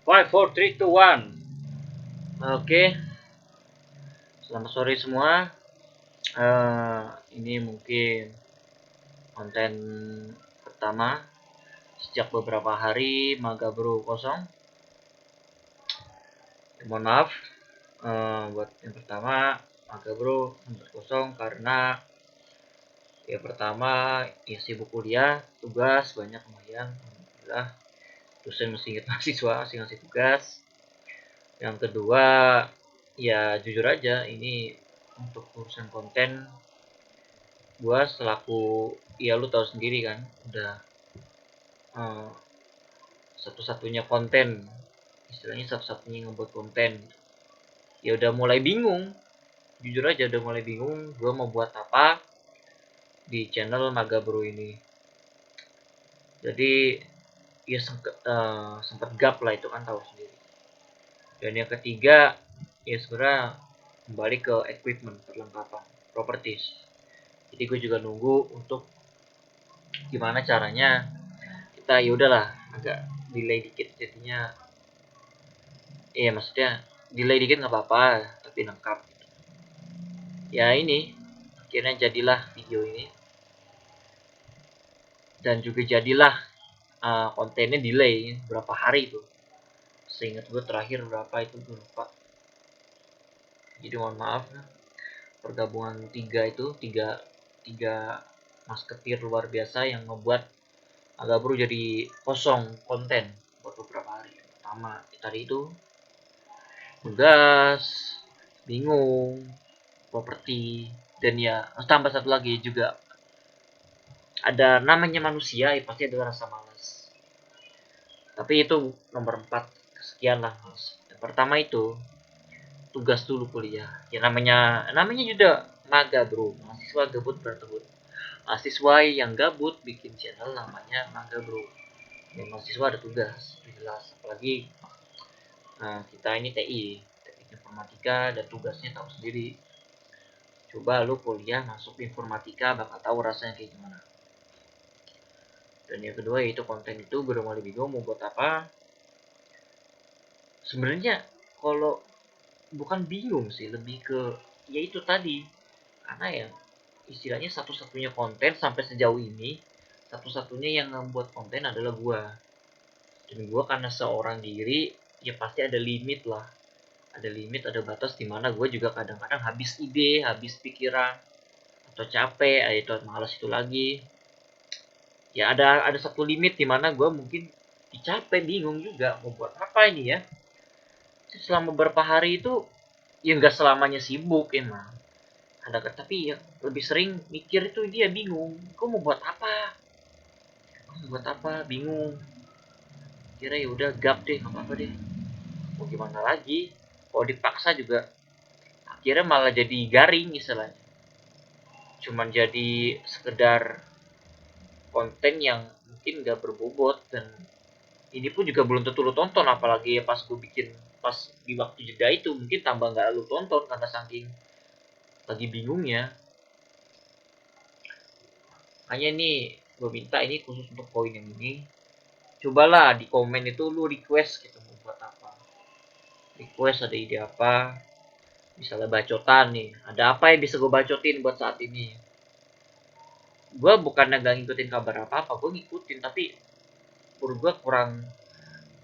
5, 4, 3, 2, 1. Oke, selamat sore semua. Ini mungkin konten pertama sejak beberapa hari Maga Bro kosong. Mohon maaf buat yang pertama Maga Bro sempat kosong karena ya pertama ya sibuk kuliah, tugas banyak lumayan. Alhamdulillah dosen mesti ingat mahasiswa, masih ngasih tugas. Yang kedua ya jujur aja ini untuk urusan konten gua selaku ya lu tahu sendiri kan udah uh, satu-satunya konten istilahnya satu-satunya ngebuat konten ya udah mulai bingung, jujur aja udah mulai bingung gua mau buat apa di channel Maga Bro ini. Jadi ya sempet gap lah, itu kan tahu sendiri. Dan yang ketiga ya sebenarnya kembali ke equipment, perlengkapan, properties. Jadi gue juga nunggu untuk gimana caranya kita ya udahlah agak delay dikit jadinya. Iya maksudnya delay dikit nggak apa-apa tapi lengkap. Ya ini akhirnya jadilah video ini dan juga jadilah kontennya delay berapa hari itu. Seingat gue terakhir berapa itu gue lupa. Jadi mohon maaf pergabungan tiga masketir luar biasa yang membuat agak Bro jadi kosong konten buat beberapa hari. Pertama tadi itu tugas, bingung, properti, dan ya tambah satu lagi juga ada namanya manusia ya pasti ada rasa malas. Tapi itu nomor 4 sekian lah mas. Yang pertama itu tugas dulu kuliah. Ya namanya juga maga bro, mahasiswa gabut bertebut. Mahasiswa yang gabut bikin channel namanya maga bro. Dan mahasiswa ada tugas, jelas. Apalagi kita ini TI, teknik informatika, dan tugasnya tahu sendiri. Coba lu kuliah masuk informatika bakal tahu rasanya kayak gimana. Dan yang kedua yaitu konten itu gue udah mulai bingung mau buat apa. Sebenarnya kalau bukan bingung sih, lebih ke yaitu tadi karena ya istilahnya satu-satunya konten sampai sejauh ini, satu-satunya yang membuat konten adalah gue. Dan gue karena seorang diri ya pasti ada limit lah, ada limit, ada batas dimana gue juga kadang-kadang habis ide, habis pikiran, atau capek, itu malas itu lagi. Ya ada satu limit dimana gue mungkin capek, bingung juga mau buat apa ini ya. Selama beberapa hari itu ya nggak selamanya sibuk emang. Ada tapi ya lebih sering mikir itu dia bingung. Gue mau buat apa? Mau buat apa? Bingung. Kira ya udah gap deh, nggak apa-apa deh. Mau gimana lagi? Kalau dipaksa juga akhirnya malah jadi garing istilahnya. Cuman jadi sekedar konten yang mungkin nggak berbobot, dan ini pun juga belum tentu lu tonton, apalagi pas gue bikin pas di waktu jeda itu mungkin tambah nggak lu tonton karena saking lagi bingungnya. Hanya nih gue minta ini khusus untuk poin yang ini, cobalah di komen itu lu request gitu mau buat apa, request ada ide apa, misalnya bacotan nih, ada apa yang bisa gue bacotin buat saat ini. Gue bukannya gak ngikutin kabar apa apa, gue ngikutin tapi menurut gue kurang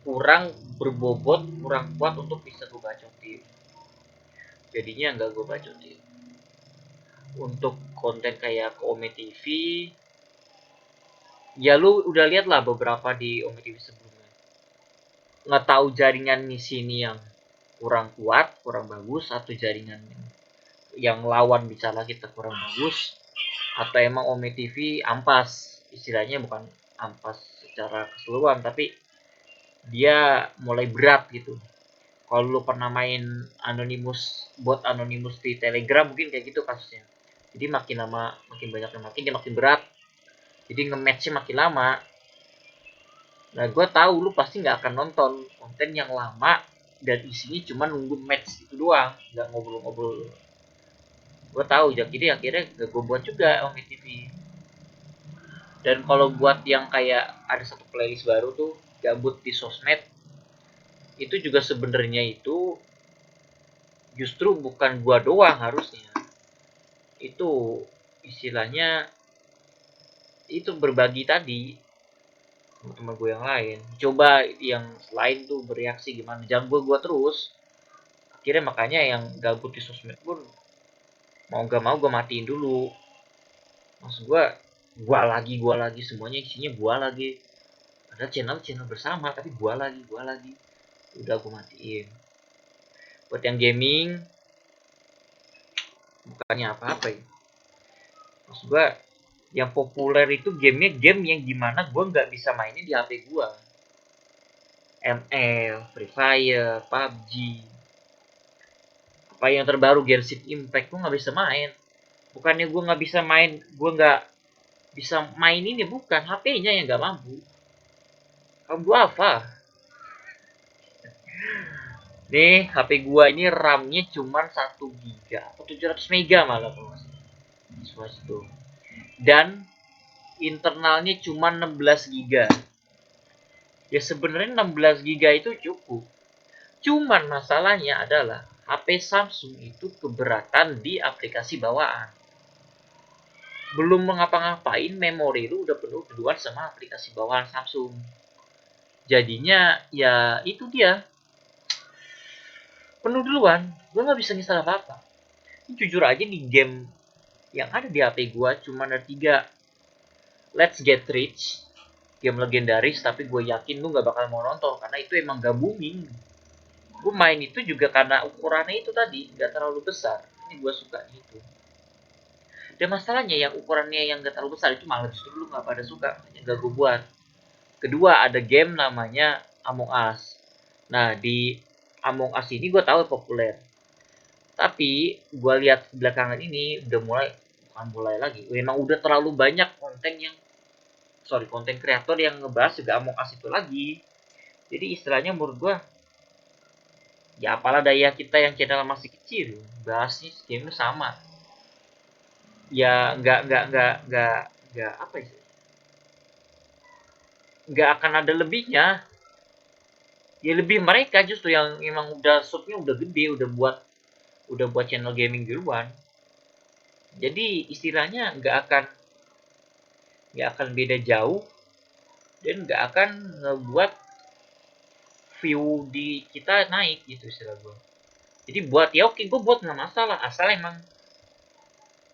kurang berbobot, kurang kuat untuk bisa gue bacotin, jadinya nggak gue bacotin. Untuk konten kayak ke Ome TV ya lu udah lihat lah beberapa di Ome TV sebelumnya, nggak tahu jaringan di sini yang kurang kuat, kurang bagus, atau jaringan yang lawan bicara kita kurang bagus, atau emang Ome TV ampas, istilahnya bukan ampas secara keseluruhan tapi dia mulai berat gitu. Kalau lu pernah main anonimus, bot anonimus di Telegram mungkin kayak gitu kasusnya. Jadi makin lama makin banyak yang makin dia makin berat, jadi nge-matchnya makin lama. Nah gue tahu lu pasti nggak akan nonton konten yang lama dan isinya cuma nunggu match itu doang, nggak ngobrol-ngobrol. Gue tahu jadi akhirnya gak gue buat juga Ome TV. Dan kalau buat yang kayak ada satu playlist baru tuh gabut di sosmed, itu juga sebenarnya itu justru bukan gua doang harusnya. Itu istilahnya itu berbagi tadi sama teman gue yang lain. Coba yang lain tuh bereaksi gimana. Jangan gua terus. Akhirnya makanya yang gabut di sosmed pun mau gak mau gue matiin dulu. Maksud gua lagi semuanya isinya gua lagi. Ada channel bersama tapi gua lagi. Udah gue matiin. Buat yang gaming bukannya apa-apa ya. Maksud gue yang populer itu gamenya game yang gimana gue nggak bisa mainin di HP gue. ML, Free Fire, PUBG, apa yang terbaru Genshin Impact gue nggak bisa main. Bukannya gue nggak bisa main, gue nggak bisa mainin ya bukan, HP-nya yang nggak mampu. Kamu gue apa? Nih HP gue ini RAM-nya cuma 1 GB atau 700 mega malah kalau nggak salah. Itu. Dan internalnya cuma 16 GB. Ya sebenarnya 16 GB itu cukup. Cuman masalahnya adalah HP Samsung itu keberatan di aplikasi bawaan. Belum mengapa-ngapain memori itu udah penuh duluan sama aplikasi bawaan Samsung. Jadinya ya itu dia penuh duluan. Gue nggak bisa install apa-apa. Jujur aja di game yang ada di HP gue cuma ada 3. Let's Get Rich, game legendaris, tapi gue yakin lu nggak bakal mau nonton karena itu emang gak booming. Gue main itu juga karena ukurannya itu tadi nggak terlalu besar. Ini gue suka itu. Dan masalahnya yang ukurannya yang gak terlalu besar itu malah justru lu nggak pada suka, yang gak gue buat. Kedua ada game namanya Among Us. Nah di Among Us ini gue tahu populer, tapi gue lihat belakangan ini udah mulai, bukan mulai lagi, memang udah terlalu banyak konten kreator yang ngebahas juga Among Us itu lagi. Jadi istilahnya menurut gue, ya apalah daya kita yang channel masih kecil, bahasnya game sama. Ya nggak apa ya, nggak akan ada lebihnya. Ya lebih mereka justru yang memang udah shopnya udah gede, udah buat channel gaming duluan. Jadi istilahnya nggak akan beda jauh dan nggak akan ngebuat view di kita naik gitu istilah gue. Jadi buat ya oke gue buat nggak masalah asal emang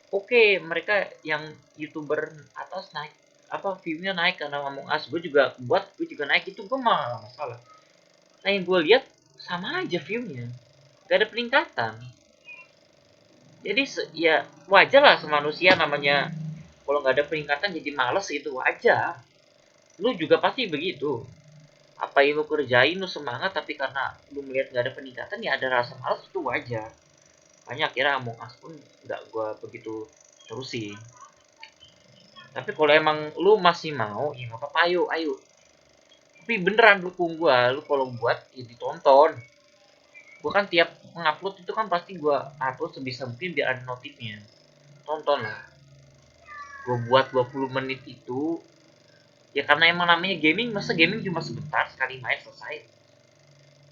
oke mereka yang youtuber atas naik apa viewnya naik karena ngomong as gue juga naik itu gue malah masalah. Nah yang gue lihat sama aja viewnya gak ada peningkatan. Jadi ya wajar lah semanusia namanya, kalau nggak ada peningkatan jadi males itu wajar. Lu juga pasti begitu. Apa yang lu kerjain lu semangat tapi karena lu melihat nggak ada peningkatan ya ada rasa males, itu wajar. Makanya akhirnya Among Us pun nggak gue begitu terusin. Tapi kalau emang lu masih mau ya nggak apa-apa, ayo ayo. Tapi beneran dukung gue, lu kalau buat ya ditonton. Gue kan tiap ngupload itu kan pasti gue upload sebisa mungkin biar ada notifnya. Tonton lah. Gue buat 20 menit itu ya karena emang namanya gaming, masa gaming cuma sebentar sekali main selesai.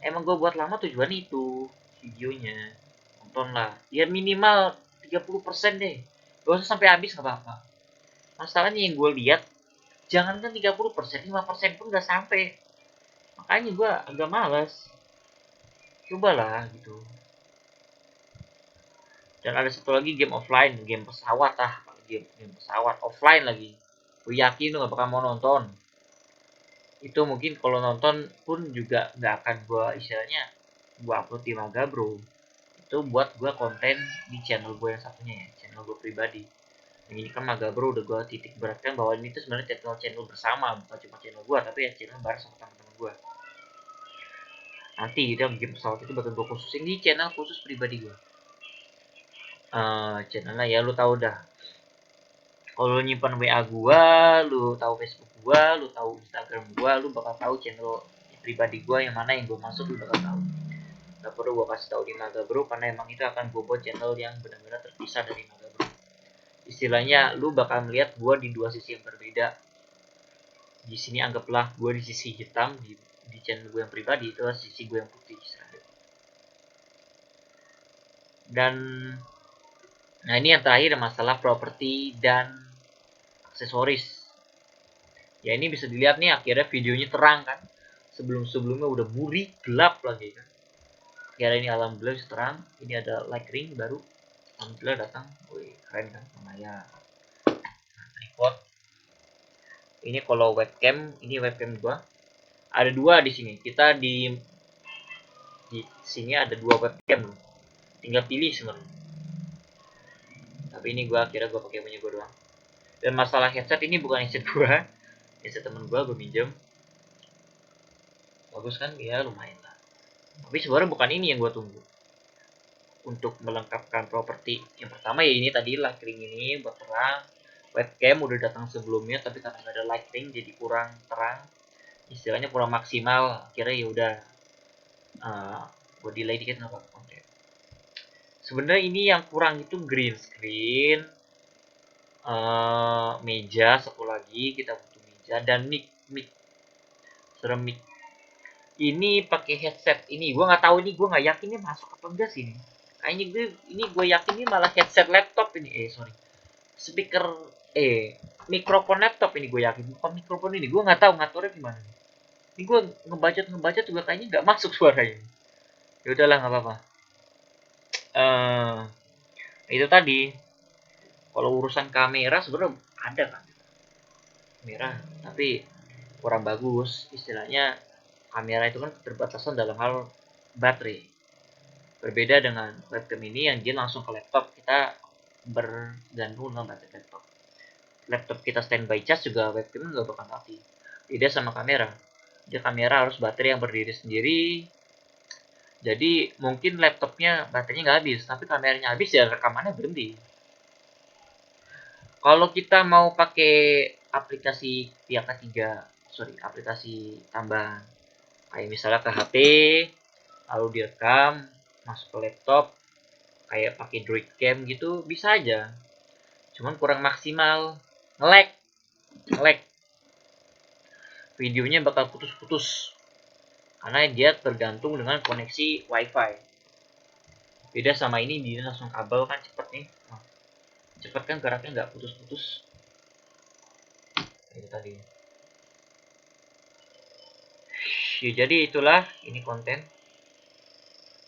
Emang gue buat lama tujuan itu videonya. Tonton lah ya minimal 30% deh, gak usah sampai habis nggak apa-apa. Masalahnya yang gue lihat jangankan 30%, 5% pun gak sampai. Makanya gue agak males. Cobalah gitu. Dan ada satu lagi game offline, game pesawat game pesawat offline lagi. Gue yakin lu gak bakal mau nonton. Itu mungkin kalau nonton pun juga nggak akan gue istilahnya gue upload di Maga Bro. Itu buat gue konten di channel gue yang satunya ya, channel gue pribadi. Yang ini kan Maga Bro udah gue titik beratkan bahwa ini tuh sebenarnya channel bersama, bukan cuma channel gue tapi ya channel bareng sama teman-teman gue. Nanti kita game pesawat itu bakal gue khususin di channel khusus pribadi gue. Channelnya ya lu tahu dah. Kalau lu nyimpan WA gua, lu tahu Facebook gua, lu tahu Instagram gua, lu bakal tahu channel pribadi gua yang mana yang gua masuk, lu bakal tahu. Gak perlu gua kasih tahu di Naga Bro karena emang itu akan gua buat channel yang benar-benar terpisah dari Naga Bro. Istilahnya lu bakal melihat gua di dua sisi yang berbeda. Di sini anggaplah gua di sisi hitam, di channel gue yang pribadi itu sisi gue yang putih istilahnya. Dan nah ini yang terakhir masalah properti dan aksesoris. Ya ini bisa dilihat nih akhirnya videonya terang kan. Sebelum-sebelumnya udah burik gelap lagi kan. Akhirnya ini alhamdulillah bisa terang. Ini ada light ring baru. Alhamdulillah datang. Wih keren kan lumayan. Tripod. Ini kalau webcam, ini webcam gua. Ada dua di sini. Kita di sini ada dua webcam. Tinggal pilih sebenarnya. Tapi ini gua akhirnya gua pakai punya gua doang. Dan masalah headset ini bukan headset gua. Headset temen gua minjem. Bagus kan? Ya lumayan lah. Tapi sebenarnya bukan ini yang gua tunggu. Untuk melengkapkan properti yang pertama ya ini tadi lighting ini buat terang. Webcam udah datang sebelumnya tapi karena nggak ada lighting jadi kurang terang, istilahnya kurang maksimal. Akhirnya ya udah gue delay dikit nggak apa-apa. Sebenarnya ini yang kurang itu green screen, meja satu lagi kita butuh meja, dan mic serem mic. Ini pakai headset ini gue nggak tahu, ini gue nggak yakin ini masuk apa enggak sih ini. Kayaknya gue yakin ini malah headset laptop ini, sorry, speaker, mikrofon laptop ini gue yakin, bukan mikrofon ini. Gue nggak tahu ngaturnya gimana. Ini gue ngebaca juga kayaknya nggak masuk suara ini. Ya udahlah nggak apa-apa. eh Itu tadi, kalau urusan kamera sebenarnya ada kan kamera, tapi kurang bagus istilahnya. Kamera itu kan keterbatasan dalam hal baterai. Berbeda dengan webcam ini yang dia langsung ke laptop, kita bergantung dengan baterai laptop. Laptop kita standby charge juga webcam nggak bakal mati. Beda sama kamera. Dia kamera harus baterai yang berdiri sendiri. Jadi mungkin laptopnya baterainya nggak habis, tapi kameranya habis ya rekamannya berhenti. Kalau kita mau pakai aplikasi pihak ketiga, sorry, aplikasi tambahan, kayak misalnya ke HP, lalu direkam, masuk ke laptop, kayak pakai Droid Cam gitu, bisa aja. Cuman kurang maksimal, nge-lag, nge-lag. Videonya bakal putus-putus, karena dia tergantung dengan koneksi WiFi. Beda sama ini, dia langsung kabel kan cepet nih. Cepet kan geraknya nggak putus-putus. Itu tadi. Ya, jadi itulah ini konten.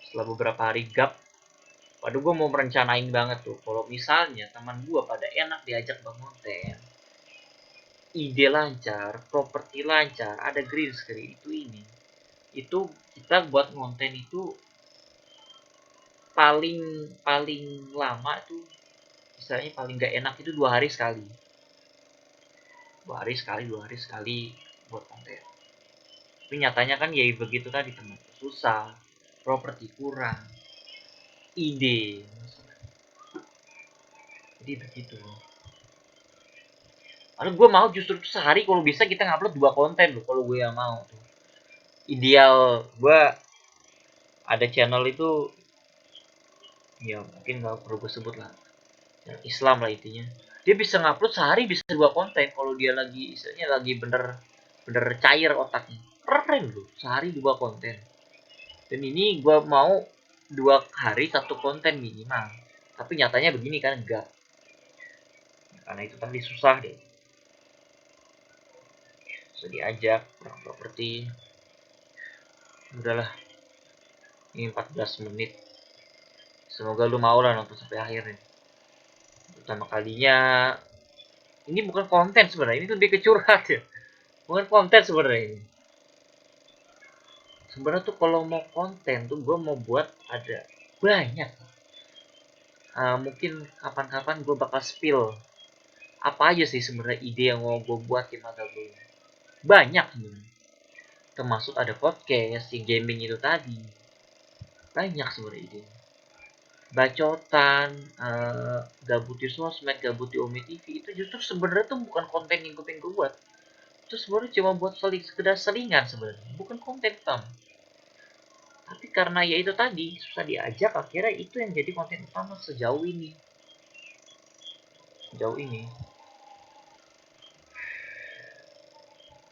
Setelah beberapa hari gap, waduh gue mau merencanain banget tuh. Kalau misalnya teman gue pada enak diajak bangun konten, ide lancar, properti lancar, ada green screen itu kita buat konten itu paling paling lama tuh, misalnya paling gak enak itu 2 hari sekali, 2 hari sekali buat konten. Tapi nyatanya kan ya begitu tadi teman, susah, properti kurang, ide, jadi begitu. Karena gue mau justru sehari kalau bisa kita ngupload 2 konten loh, kalau gue yang mau tuh. Ideal gue ada channel itu, ya mungkin gak perlu gue sebut lah, yang Islam lah intinya. Dia bisa ngupload sehari bisa 2 konten kalau dia lagi istilahnya lagi bener cair otaknya. Keren loh, sehari 2 konten. Dan ini gue mau 2 hari 1 konten minimal. Tapi nyatanya begini kan enggak. Karena itu tadi susah deh. Bisa diajak kurang properti. Udahlah, ini 14 menit. Semoga lu mau lah nonton sampai akhir nih. Pertama kalinya, ini bukan konten sebenarnya, ini lebih ke curhat ya. Bukan konten sebenarnya ini. Sebenarnya tuh kalau mau konten tuh gue mau buat ada banyak. Mungkin kapan-kapan gue bakal spill apa aja sih sebenarnya ide yang mau gue buat di mata gue. Banyak sebenarnya. Termasuk ada podcast, si gaming itu tadi. Banyak sebenarnya ide. Bacotan, gabuti sosmed, gabuti Ome TV itu justru sebenarnya tuh bukan konten yang gue pengen gue buat. Itu sebenarnya cuma buat sekedar selingan sebenarnya, bukan konten utama. Tapi karena ya itu tadi susah diajak, akhirnya itu yang jadi konten utama sejauh ini. Sejauh ini.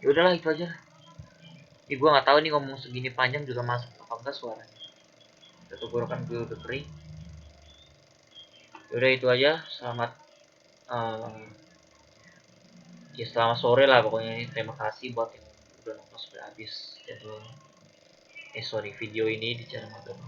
Ya udahlah itu aja. Ini gue nggak tahu nih ngomong segini panjang juga masuk apa enggak suaranya. Tenggorokan gue udah kering. Udah itu aja. Selamat uh, ya selamat sore lah pokoknya ini. Terima kasih buat yang udah nonton sampai habis. Jadi, sorry video ini di channel Magang.